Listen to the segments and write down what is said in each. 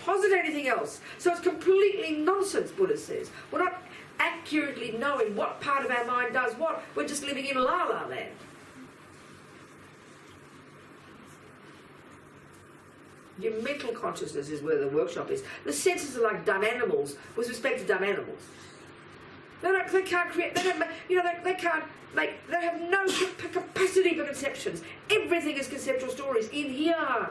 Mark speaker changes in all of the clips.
Speaker 1: posit anything else. So it's completely nonsense, Buddha says. We're not accurately knowing what part of our mind does what. We're just living in la-la land. Your mental consciousness is where the workshop is. The senses are like dumb animals with respect to dumb animals. They can't create, they don't, they can't make, they have no capacity for conceptions. Everything is conceptual stories in here.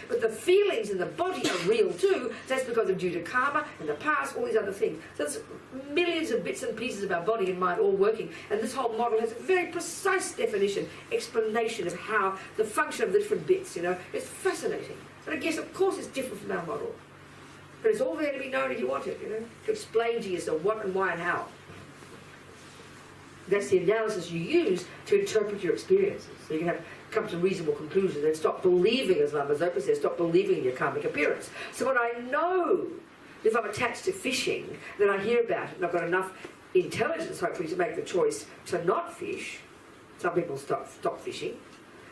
Speaker 1: But the feelings in the body are real too. That's because of due to karma and the past, all these other things. So there's millions of bits and pieces of our body and mind all working. And this whole model has a very precise definition, explanation of how the function of the different bits, It's fascinating. And I guess, of course, it's different from our model. But it's all there to be known if you want it, to explain to yourself what and why and how. That's the analysis you use to interpret your experiences. So you can come to reasonable conclusions and stop believing, as Lama Zopa says, stop believing in your karmic appearance. So when I know if I'm attached to fishing, then I hear about it and I've got enough intelligence, hopefully, to make the choice to not fish. Some people stop fishing.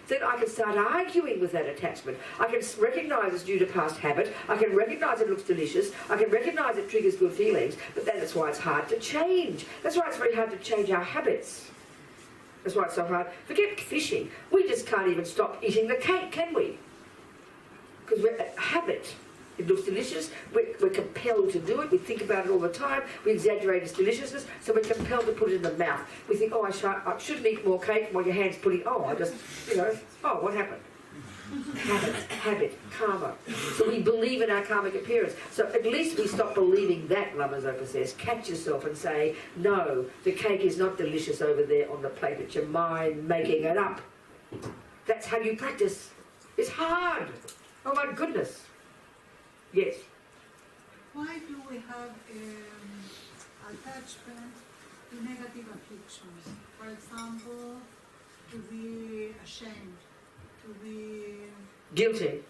Speaker 1: Then I can start arguing with that attachment. I can recognise it's due to past habit. I can recognise it looks delicious. I can recognise it triggers good feelings. But that's why it's hard to change. That's why it's very hard to change our habits. That's why it's so hard. Forget fishing. We just can't even stop eating the cake, can we? Because we're a habit. It looks delicious. We're compelled to do it. We think about it all the time. We exaggerate its deliciousness, so we're compelled to put it in the mouth. We think, oh, I shouldn't eat more cake, while your hand's putting, oh, what happened? Habit, karma. So we believe in our karmic appearance. So at least we stop believing that, Lama Zopa says. Catch yourself and say, no, the cake is not delicious over there on the plate. It's your mind making it up. That's how you practice. It's hard. Oh my goodness. Yes.
Speaker 2: Why do we have attachment to negative afflictions? For example, to be ashamed, to be...
Speaker 1: Guilty.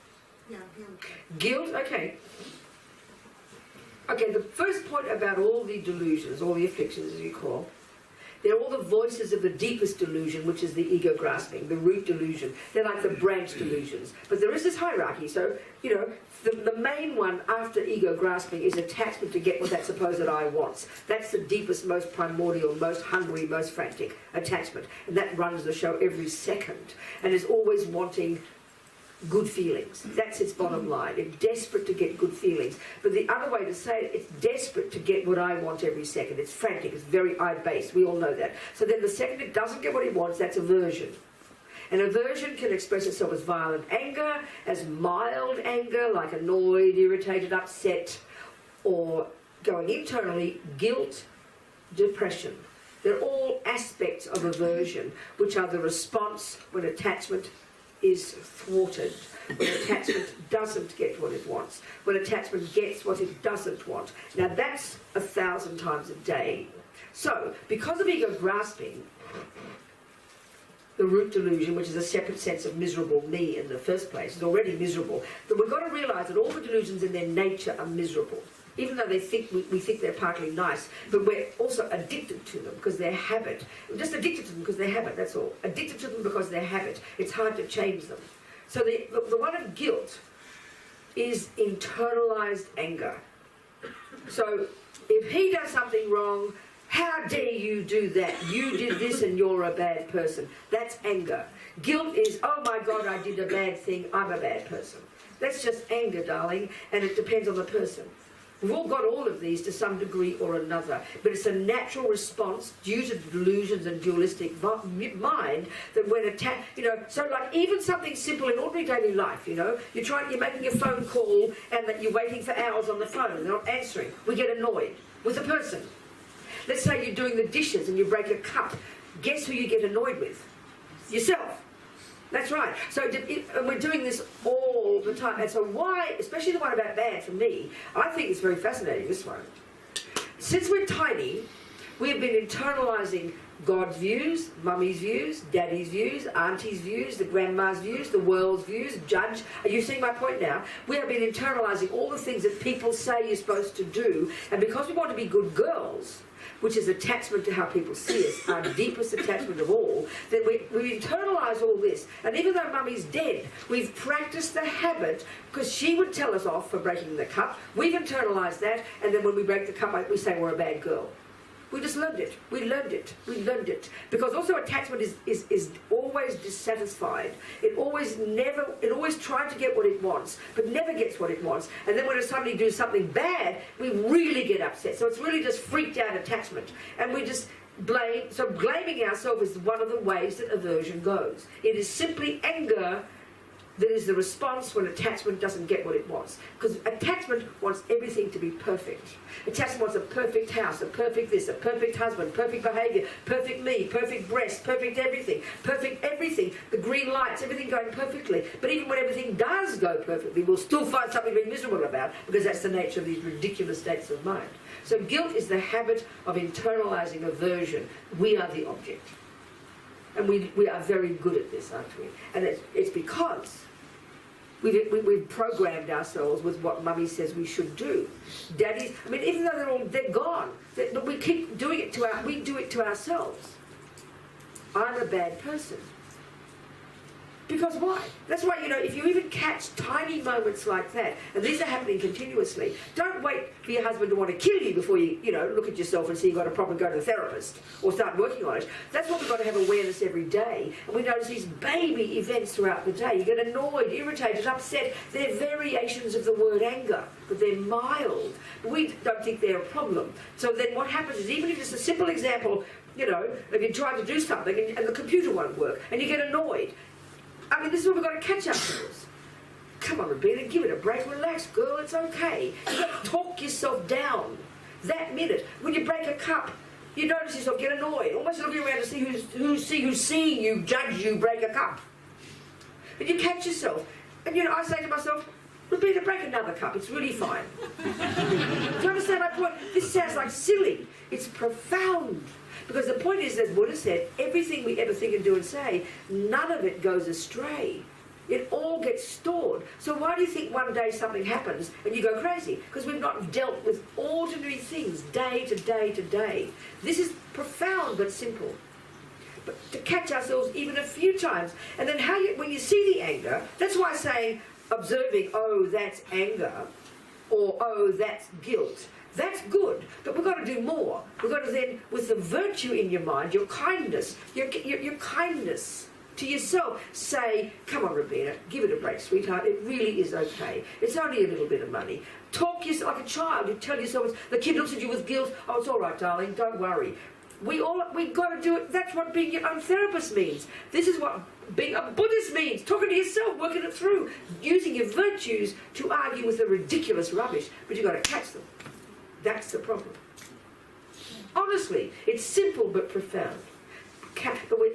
Speaker 2: Yeah, guilty.
Speaker 1: Guilt, okay. Okay, the first point about all the delusions, all the afflictions as you call, they're all the voices of the deepest delusion, which is the ego grasping, the root delusion. They're like the branch delusions. But there is this hierarchy. So, the main one after ego grasping is attachment to get what that supposed I wants. That's the deepest, most primordial, most hungry, most frantic attachment. And that runs the show every second. And is always wanting good feelings. That's its bottom line. It's desperate to get good feelings. But the other way to say it, it's desperate to get what I want every second. It's frantic. It's very I-based. We all know that. So then the second it doesn't get what it wants, that's aversion. And aversion can express itself as violent anger, as mild anger, like annoyed, irritated, upset, or going internally, guilt, depression. They're all aspects of aversion, which are the response when attachment is thwarted, when attachment doesn't get what it wants, when attachment gets what it doesn't want. Now that's 1,000 times a day. So, because of ego grasping, the root delusion, which is a separate sense of miserable me in the first place, is already miserable. But we've got to realise that all the delusions in their nature are miserable. Even though we think they're partly nice, but we're also addicted to them because they're habit. We're just addicted to them because they're habit, that's all. Addicted to them because they're habit. It's hard to change them. So the one of guilt is internalized anger. So if he does something wrong, how dare you do that? You did this and you're a bad person. That's anger. Guilt is, oh my God, I did a bad thing, I'm a bad person. That's just anger, darling, and it depends on the person. We've all got all of these to some degree or another, but it's a natural response due to delusions and dualistic mind that when attacked, so like even something simple in ordinary daily life, you're making a phone call and that you're waiting for hours on the phone, they're not answering. We get annoyed with the person. Let's say you're doing the dishes and you break a cup. Guess who you get annoyed with? Yourself. That's right. So we're doing this all the time. And so why, especially the one about bad for me, I think it's very fascinating, this one. Since we're tiny, we have been internalizing God's views, mummy's views, daddy's views, auntie's views, the grandma's views, the world's views, judge. Are you seeing my point now? We have been internalising all the things that people say you're supposed to do, and because we want to be good girls, which is attachment to how people see us, our deepest attachment of all, then we internalise all this. And even though mummy's dead, we've practiced the habit, because she would tell us off for breaking the cup. We've internalised that, and then when we break the cup, we say we're a bad girl. We just learned it. We learned it. We learned it. Because also attachment is always dissatisfied. It always tries to get what it wants, but never gets what it wants. And then when it suddenly does something bad, we really get upset. So it's really just freaked out attachment. And we just blame. So blaming ourselves is one of the ways that aversion goes. It is simply anger that is the response when attachment doesn't get what it wants. Because attachment wants everything to be perfect. Attachment wants a perfect house, a perfect this, a perfect husband, perfect behaviour, perfect me, perfect breast, perfect everything, the green lights, everything going perfectly. But even when everything does go perfectly, we'll still find something to be miserable about, because that's the nature of these ridiculous states of mind. So guilt is the habit of internalising aversion. We are the object. And we are very good at this, aren't we? And it's because we've programmed ourselves with what mummy says we should do. Daddies, I mean, even though they're gone, but we keep doing it we do it to ourselves. I'm a bad person. Because why? That's why, if you even catch tiny moments like that, and these are happening continuously, don't wait for your husband to want to kill you before you, look at yourself and see you've got a problem, go to the therapist, or start working on it. That's what we've got to have awareness every day. And we notice these baby events throughout the day. You get annoyed, irritated, upset. They're variations of the word anger, but they're mild. But we don't think they're a problem. So then what happens is, even if it's a simple example, if you try to do something and the computer won't work, and you get annoyed, I mean, this is where we've got to catch ourselves. Come on, Robina, give it a break. Relax, girl, it's okay. You've got to talk yourself down. That minute, when you break a cup, you notice yourself get annoyed, almost looking around to see who's seeing you, judge you break a cup. And you catch yourself. And, I say to myself, Robina, break another cup. It's really fine. Do you understand my point? This sounds like silly. It's profound. Because the point is, as Buddha said, everything we ever think and do and say, none of it goes astray. It all gets stored. So why do you think one day something happens and you go crazy? Because we've not dealt with ordinary things day to day to day. This is profound but simple. But to catch ourselves even a few times. And then when you see the anger, that's why saying, observing, oh, that's anger, or oh, that's guilt. That's good, but we've got to do more. We've got to then, with the virtue in your mind, your kindness, your kindness to yourself, say, come on, Robina, give it a break, sweetheart. It really is okay. It's only a little bit of money. Talk yourself like a child. You tell yourself, the kid looks at you with guilt. Oh, it's all right, darling. Don't worry. We've got to do it. That's what being your own therapist means. This is what being a Buddhist means. Talking to yourself, working it through, using your virtues to argue with the ridiculous rubbish. But you've got to catch them. That's the problem. Honestly, it's simple but profound.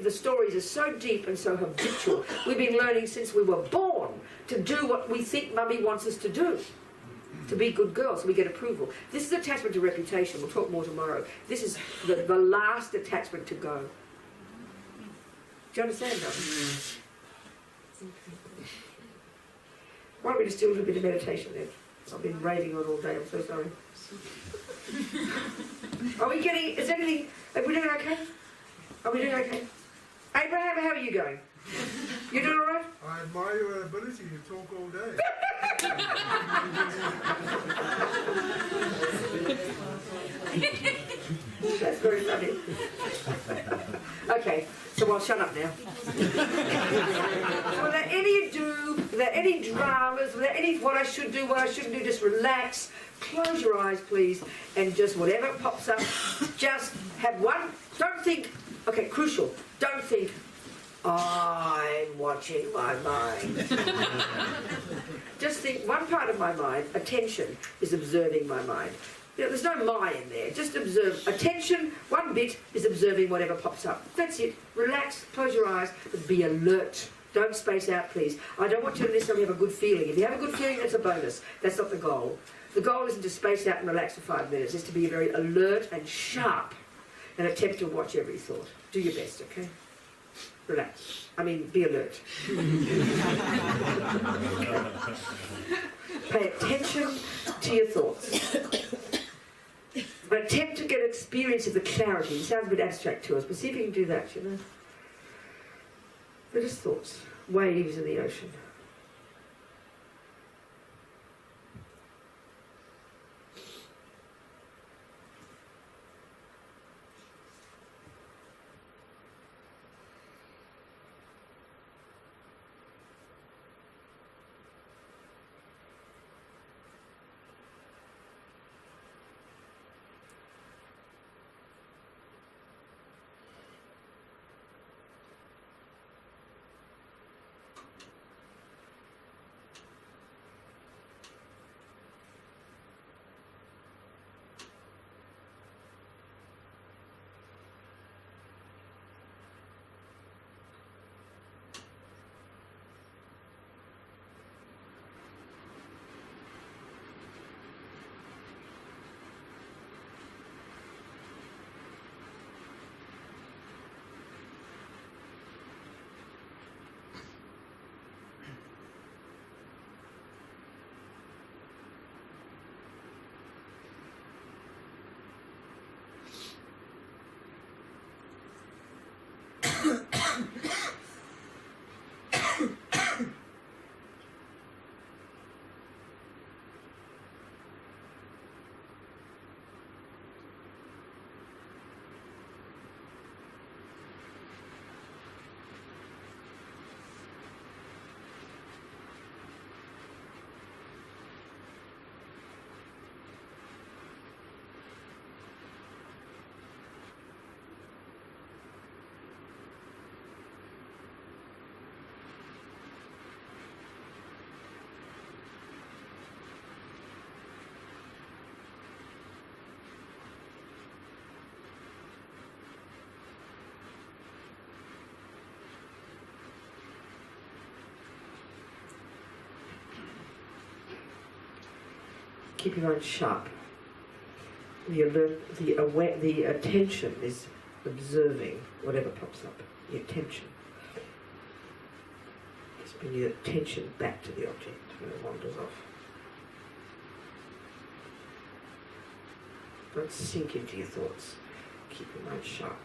Speaker 1: The stories are so deep and so habitual. We've been learning since we were born to do what we think mummy wants us to do. To be good girls, so we get approval. This is attachment to reputation. We'll talk more tomorrow. This is the last attachment to go. Do you understand that? Why don't we just do a little bit of meditation then? I've been raving on all day, I'm so sorry. Are we doing okay? Are we doing okay? Abraham, how are you going? You doing all right?
Speaker 3: I admire your ability to talk all day.
Speaker 1: That's very funny. Okay, so I'll shut up now. So without any ado, without any dramas, without any what I should do, what I shouldn't do, just relax, close your eyes please, and just whatever pops up, just have one, don't think, okay, crucial, don't think, I'm watching my mind. Just think one part of my mind, attention, is observing my mind. There's no my in there. Just observe. Attention, one bit is observing whatever pops up. That's it. Relax, close your eyes, but be alert. Don't space out, please. I don't want you to necessarily have a good feeling. If you have a good feeling, that's a bonus. That's not the goal. The goal isn't to space out and relax for 5 minutes. It's to be very alert and sharp. and attempt to watch every thought. Do your best, okay? Relax. I mean, be alert. Pay attention to your thoughts. But attempt to get experience of the clarity. It sounds a bit abstract to us, but see if you can do that, you know. They're just thoughts. Waves in the ocean. Keep your mind sharp. The alert, the attention is observing whatever pops up. The attention. Just bring your attention back to the object when it wanders off. Don't sink into your thoughts. Keep your mind sharp.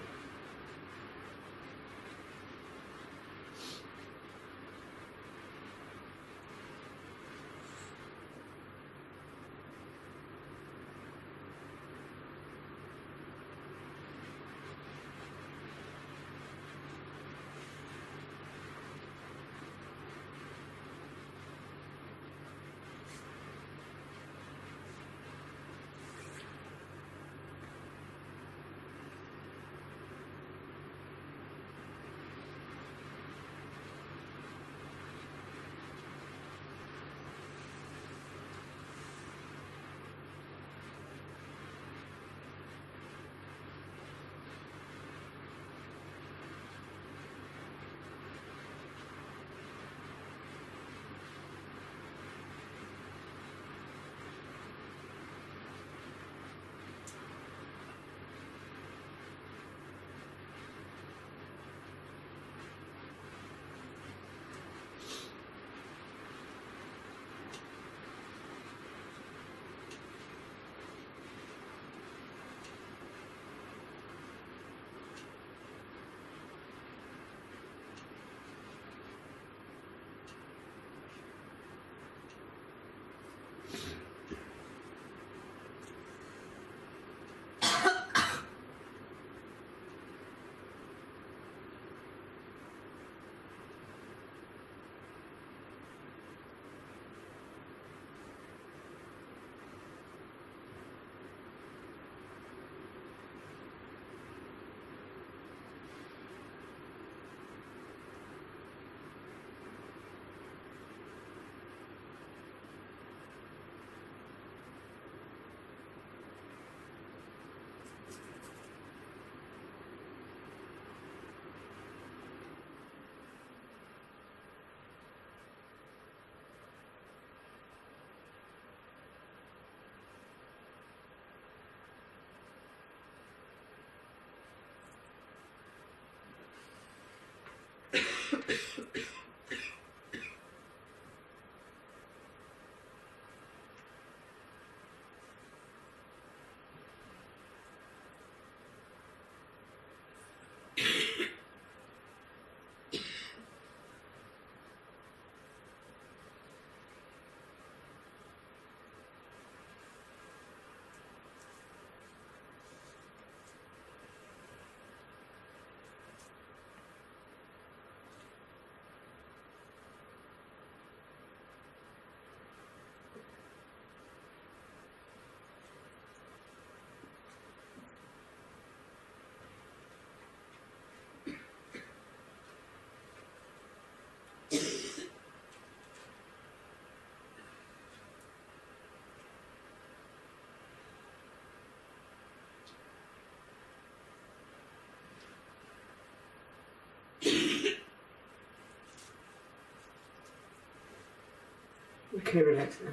Speaker 1: Okay, relax now.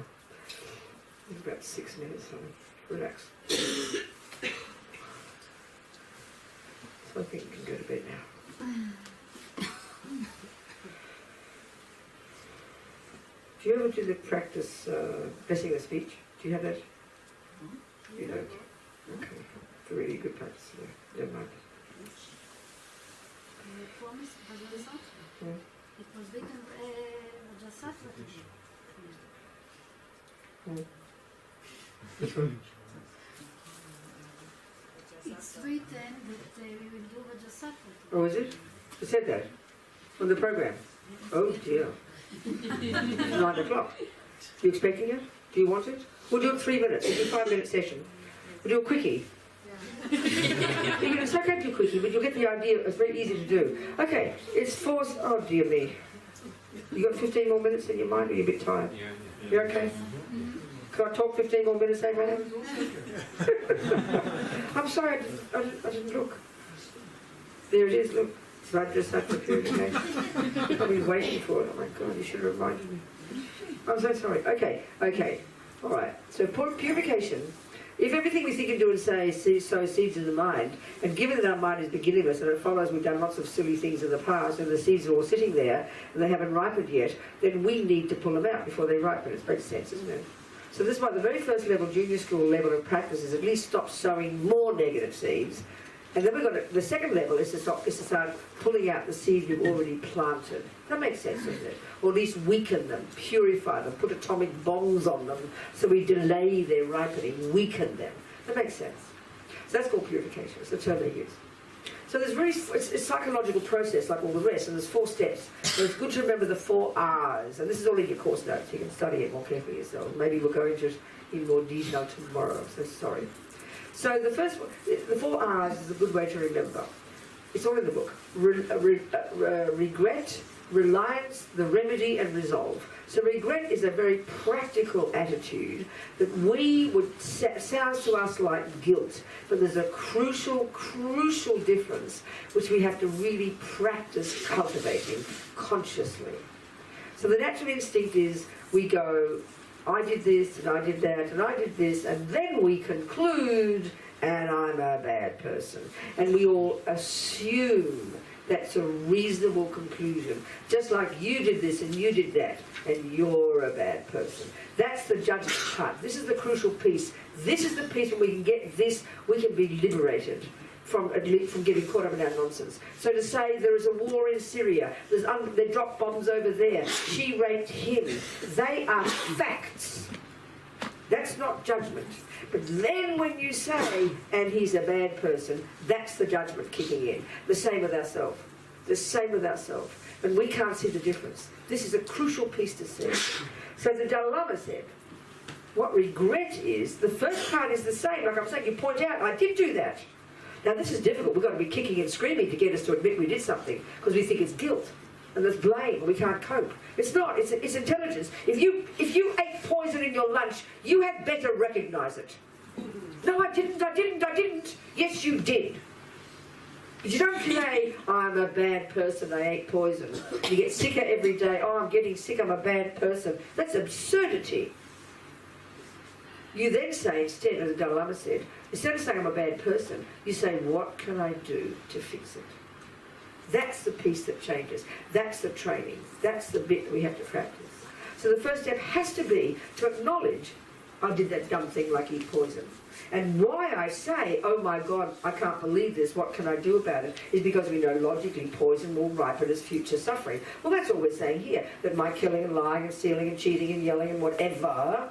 Speaker 1: It's about 6 minutes, relax. So I think you can go to bed now. Do you ever do the practice blessing the speech? Do you have that? You don't? Okay. It's a really good practice. Never mind.
Speaker 4: Promise Vajrasat.
Speaker 1: Yeah.
Speaker 4: It was written Vajrasat.
Speaker 1: Which one?
Speaker 4: It's written that we will do Vajrasat.
Speaker 1: Oh, is it? It said that? On the program? Oh dear. 9 o'clock. You expecting it? Do you want it? We'll do it 3 minutes. We'll do a 5-minute session. We'll do a quickie. It's okay to do quickie, but you'll get the idea. It's very easy to do. Okay, it's 4. Oh dear me. You got 15 more minutes in your mind, or are you a bit tired? You're okay? Can I talk 15 more minutes, Abraham? I'm sorry, I didn't look. There it is, look. It's right just after the purification. I've been waiting for it. Oh my God, you should have reminded me. I'm so sorry. Okay. All right. So purification. If everything we think and do and say sows seeds in the mind, and given that our mind is beginningless and it follows we've done lots of silly things in the past and the seeds are all sitting there and they haven't ripened yet, then we need to pull them out before they ripen. It makes sense, isn't it? So this is why the very first level, junior school level of practice is at least stop sowing more negative seeds. And then we've got the second level is to start pulling out the seeds we've already planted. That makes sense, doesn't it? Or at least weaken them, purify them, put atomic bombs on them so we delay their ripening, weaken them. That makes sense. So that's called purification. It's the term they use. So it's a psychological process like all the rest, and there's 4 steps. So it's good to remember the 4 R's, and this is all in your course notes. You can study it more carefully yourself. Maybe we'll go into it in more detail tomorrow, so sorry. So the first one, the 4 R's is a good way to remember. It's all in the book. Regret, reliance, the remedy, and resolve. So regret is a very practical attitude that sounds to us like guilt, but there's a crucial difference which we have to really practice cultivating consciously. So the natural instinct is we go, I did this and I did that and I did this, and then we conclude, and I'm a bad person. And we all assume that's a reasonable conclusion. Just like you did this and you did that, and you're a bad person. That's the judgment part. This is the crucial piece. This is the piece when we can get this, we can be liberated from getting caught up in our nonsense. So to say there is a war in Syria, they dropped bombs over there, she raped him, they are facts. That's not judgment. But then when you say, and he's a bad person, that's the judgment kicking in. The same with ourselves. The same with ourselves. And we can't see the difference. This is a crucial piece to see. So the Dalai Lama said, what regret is, the first part is the same. Like I'm saying, you point out, I did do that. Now this is difficult. We've got to be kicking and screaming to get us to admit we did something, because we think it's guilt. And there's blame, and we can't cope. It's not, it's intelligence. If you ate poison in your lunch, you had better recognise it. No, I didn't. Yes, you did. But you don't say, I'm a bad person, I ate poison. You get sicker every day, oh, I'm getting sick, I'm a bad person. That's absurdity. You then say, instead, as the Dalai Lama said, instead of saying I'm a bad person, you say, what can I do to fix it? That's the piece that changes. That's the training. That's the bit that we have to practice. So the first step has to be to acknowledge I did that dumb thing like eat poison. And why I say, oh my God, I can't believe this, what can I do about it, is because we know logically poison will ripen as future suffering. Well, that's all we're saying here, that my killing and lying and stealing and cheating and yelling and whatever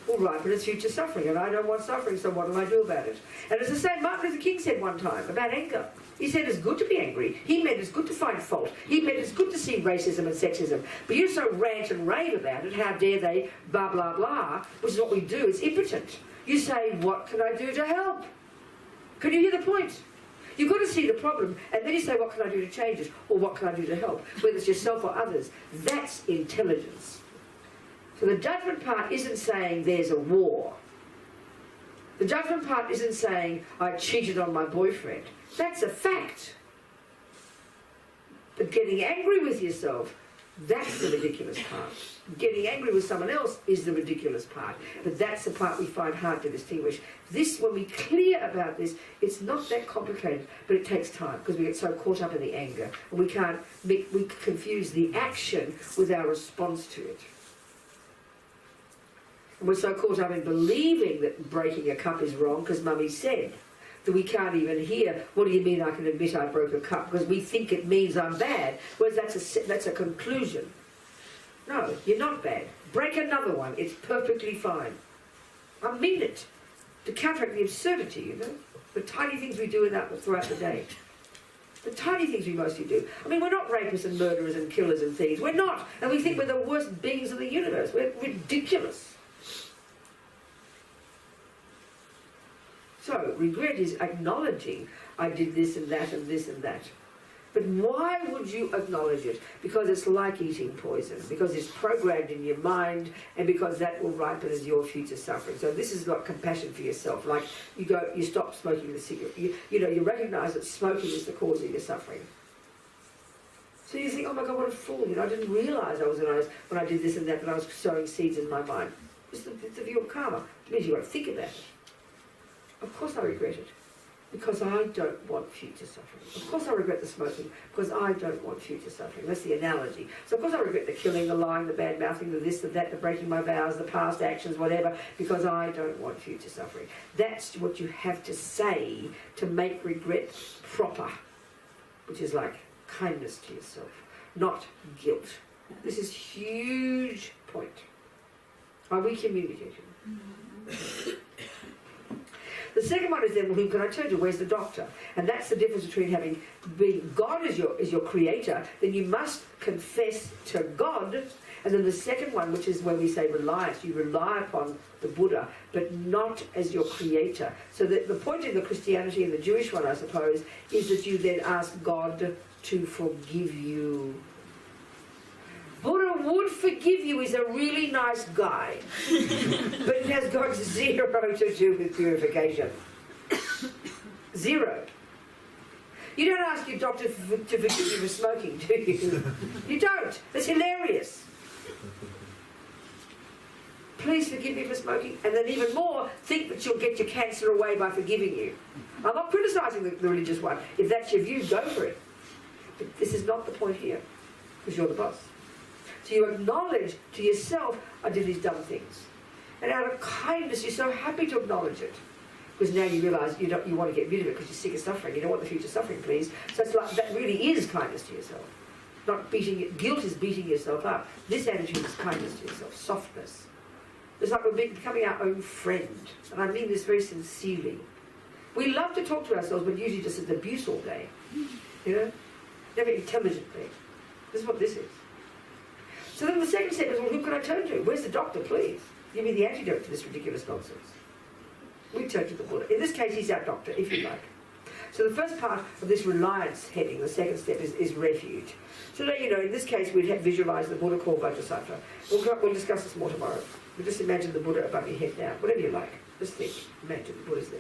Speaker 1: will ripen as future suffering. And I don't want suffering, so what do I do about it? And it's the same Martin Luther King said one time about anger. He said it's good to be angry. He meant it's good to find fault. He meant it's good to see racism and sexism. But you so rant and rave about it, how dare they, blah, blah, blah, which is what we do. It's impotent. You say, what can I do to help? Can you hear the point? You've got to see the problem, and then you say, what can I do to change it? Or what can I do to help? Whether it's yourself or others. That's intelligence. So the judgment part isn't saying there's a war. The judgment part isn't saying I cheated on my boyfriend. That's a fact. But getting angry with yourself, that's the ridiculous part. Getting angry with someone else is the ridiculous part. But that's the part we find hard to distinguish. This, when we're clear about this, it's not that complicated, but it takes time because we get so caught up in the anger. And we confuse the action with our response to it. And we're so caught up in believing that breaking a cup is wrong because Mummy said, that we can't even hear, what do you mean I can admit I broke a cup? Because we think it means I'm bad, whereas that's a conclusion. No, you're not bad. Break another one. It's perfectly fine. I mean it. To counteract the absurdity, you know? The tiny things we do throughout the day. The tiny things we mostly do. I mean, we're not rapists and murderers and killers and thieves. We're not. And we think we're the worst beings in the universe. We're ridiculous. So, regret is acknowledging I did this and that and this and that. But why would you acknowledge it? Because it's like eating poison, because it's programmed in your mind, and because that will ripen as your future suffering. So this is not compassion for yourself. Like you stop smoking the cigarette. You recognise that smoking is the cause of your suffering. So you think, oh my God, what a fool! I didn't realise when I did this and that I was sowing seeds in my mind. It's the view of karma. It means you won't think about it. Of course I regret it, because I don't want future suffering. Of course I regret the smoking, because I don't want future suffering. That's the analogy. So of course I regret the killing, the lying, the bad-mouthing, the this, the that, the breaking my vows, the past actions, whatever, because I don't want future suffering. That's what you have to say to make regret proper, which is like kindness to yourself, not guilt. This is a huge point. Are we communicating? The second one is then, well, who can I turn to? Where's the doctor? And that's the difference between being God as your creator, then you must confess to God. And then the second one, which is when we say reliance, you rely upon the Buddha, but not as your creator. So the point in the Christianity and the Jewish one, I suppose, is that you then ask God to forgive you. Buddha would forgive you. He's a really nice guy. But it has got zero to do with purification. Zero. You don't ask your doctor to forgive you for smoking, do you? You don't. It's hilarious. Please forgive me for smoking. And then even more, think that you'll get your cancer away by forgiving you. I'm not criticising the religious one. If that's your view, go for it. But this is not the point here, because you're the boss. So you acknowledge to yourself, I did these dumb things. And out of kindness, you're so happy to acknowledge it. Because now you realise you want to get rid of it because you're sick of suffering. You don't want the future suffering, please. So it's like, that really is kindness to yourself. Not beating it. Guilt is beating yourself up. This attitude is kindness to yourself, softness. It's like we're becoming our own friend. And I mean this very sincerely. We love to talk to ourselves, but usually just as abuse all day. You know? Never intelligently. This is what this is. So then the second step is, well, who can I turn to? Where's the doctor, please? Give me the antidote to this ridiculous nonsense. We turn to the Buddha. In this case, he's our doctor, if you like. So the first part of this reliance heading, the second step, is refuge. So now, in this case, we'd have visualised the Buddha called Bodhisattva. We'll discuss this more tomorrow. But just imagine the Buddha above your head now. Whatever you like. Just think. Imagine the Buddha's there.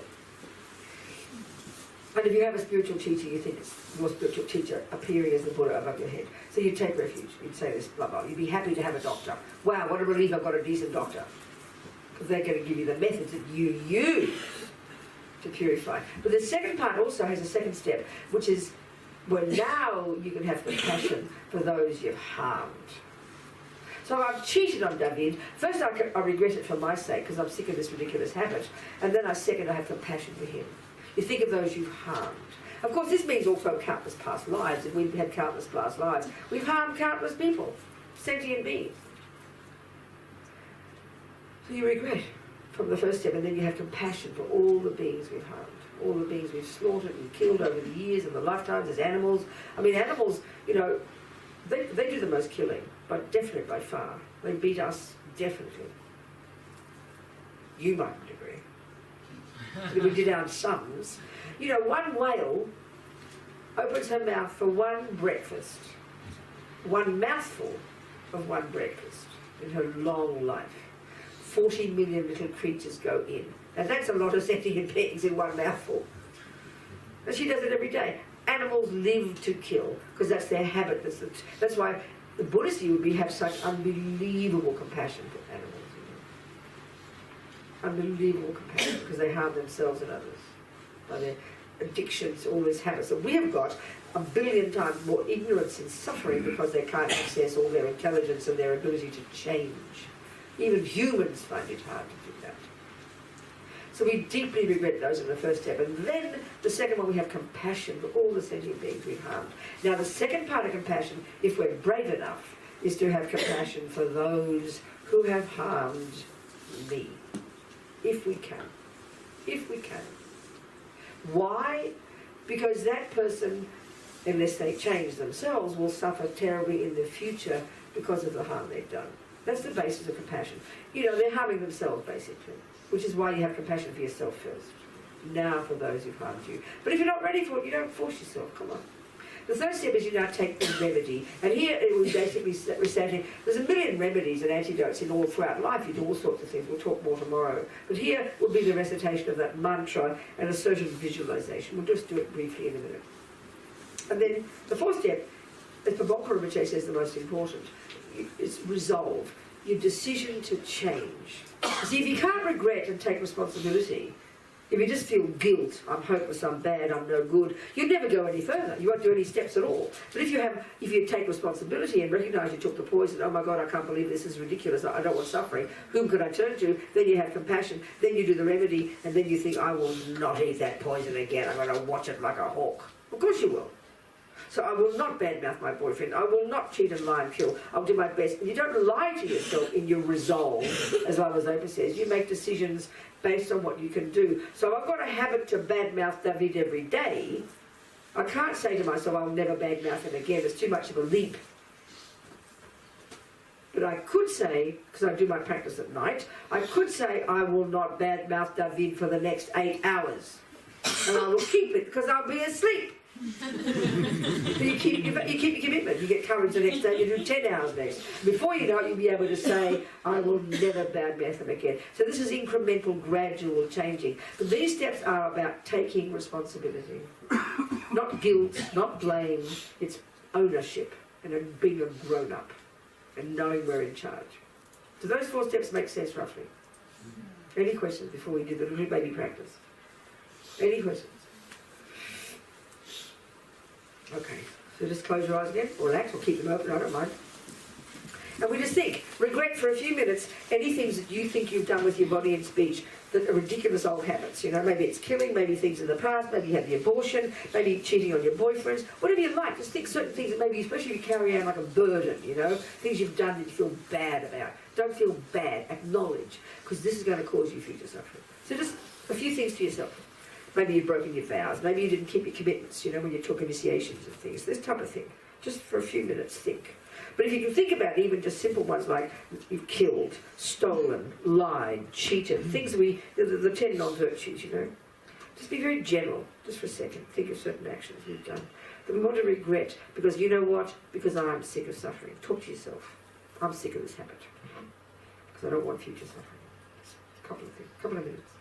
Speaker 1: And if you have a spiritual teacher, you think it's your spiritual teacher appearing as the Buddha above your head. So you'd take refuge. You'd say this, blah, blah. You'd be happy to have a doctor. Wow, what a relief I've got a decent doctor. Because they're going to give you the methods that you use to purify. But the second part also has a second step, which is where now you can have compassion for those you've harmed. So I've cheated on David. First I regret it for my sake because I'm sick of this ridiculous habit. And then I have compassion for him. You think of those you've harmed. Of course this means also countless past lives. If we've had countless past lives, we've harmed countless people, sentient beings. So you regret from the first step, and then you have compassion for all the beings we've harmed, all the beings we've slaughtered and killed over the years and the lifetimes as animals. I mean, animals, you know, they do the most killing, but definitely by far. They beat us, definitely. You mightn't agree. If we did our sums. You know, one whale opens her mouth for one breakfast, one mouthful of one breakfast in her long life. 40 million little creatures go in. And that's a lot of sentient beings in one mouthful. And she does it every day. Animals live to kill, because that's their habit. That's why the Buddhist you would have such unbelievable compassion for animals. Unbelievable compassion, because they harm themselves and others by their addictions, all these habits. And we have got a billion times more ignorance and suffering because they can't access all their intelligence and their ability to change. Even humans find it hard to do that. So we deeply regret those in the first step. And then the second one, we have compassion for all the sentient beings we've harmed. Now the second part of compassion, if we're brave enough, is to have compassion for those who have harmed me. If we can. If we can. Why? Because that person, unless they change themselves, will suffer terribly in the future because of the harm they've done. That's the basis of compassion. You know, they're harming themselves, basically, which is why you have compassion for yourself first. Now for those who've harmed you. But if you're not ready for it, you don't force yourself. Come on. The third step is you now take the remedy. And here it was basically reciting, there's a million remedies and antidotes in all throughout life. You do all sorts of things. We'll talk more tomorrow. But here would be the recitation of that mantra and a certain visualization. We'll just do it briefly in a minute. And then the fourth step, as Prabhupada Rinpoche says, the most important. It's resolve, your decision to change. See, if you can't regret and take responsibility, if you just feel guilt, I'm hopeless, I'm bad, I'm no good, you'd never go any further. You won't do any steps at all. But if you take responsibility and recognise you took the poison, oh my God, I can't believe this is ridiculous, I don't want suffering, whom can I turn to? Then you have compassion, then you do the remedy, and then you think, I will not eat that poison again, I'm going to watch it like a hawk. Of course you will. So I will not badmouth my boyfriend. I will not cheat and lie and kill. I'll do my best. And you don't lie to yourself in your resolve, as Lama Zopa says. You make decisions based on what you can do. So I've got a habit to badmouth David every day. I can't say to myself, I'll never badmouth him again. It's too much of a leap. But I could say, because I do my practice at night, I could say, I will not badmouth David for the next 8 hours. And I will keep it, because I'll be asleep. So you keep your commitment. You get courage the next day, you do 10 hours next. Before you know it, you'll be able to say, I will never badmouth him again. So this is incremental, gradual changing. But these steps are about taking responsibility. Not guilt, not blame. It's ownership and being a grown-up and knowing we're in charge. Do those 4 steps make sense, roughly? Any questions before we do the little baby practice? Any questions? Okay, so just close your eyes again, or relax, or keep them open, I don't mind. And we just think, regret for a few minutes any things that you think you've done with your body and speech that are ridiculous old habits. You know, maybe it's killing, maybe things in the past, maybe you had the abortion, maybe cheating on your boyfriends, whatever you like. Just think certain things that maybe, especially if you carry around like a burden, you know, things you've done that you feel bad about. Don't feel bad, acknowledge, because this is going to cause you future suffering. So just a few things to yourself. Maybe you've broken your vows. Maybe you didn't keep your commitments, you know, when you took initiations and things. This type of thing. Just for a few minutes, think. But if you can think about even just simple ones like you've killed, stolen, lied, cheated, things the 10 non-virtues, you know. Just be very general, just for a second. Think of certain actions we've done that we want to regret because you know what? Because I'm sick of suffering. Talk to yourself. I'm sick of this habit. Because I don't want future suffering. Just a couple of minutes.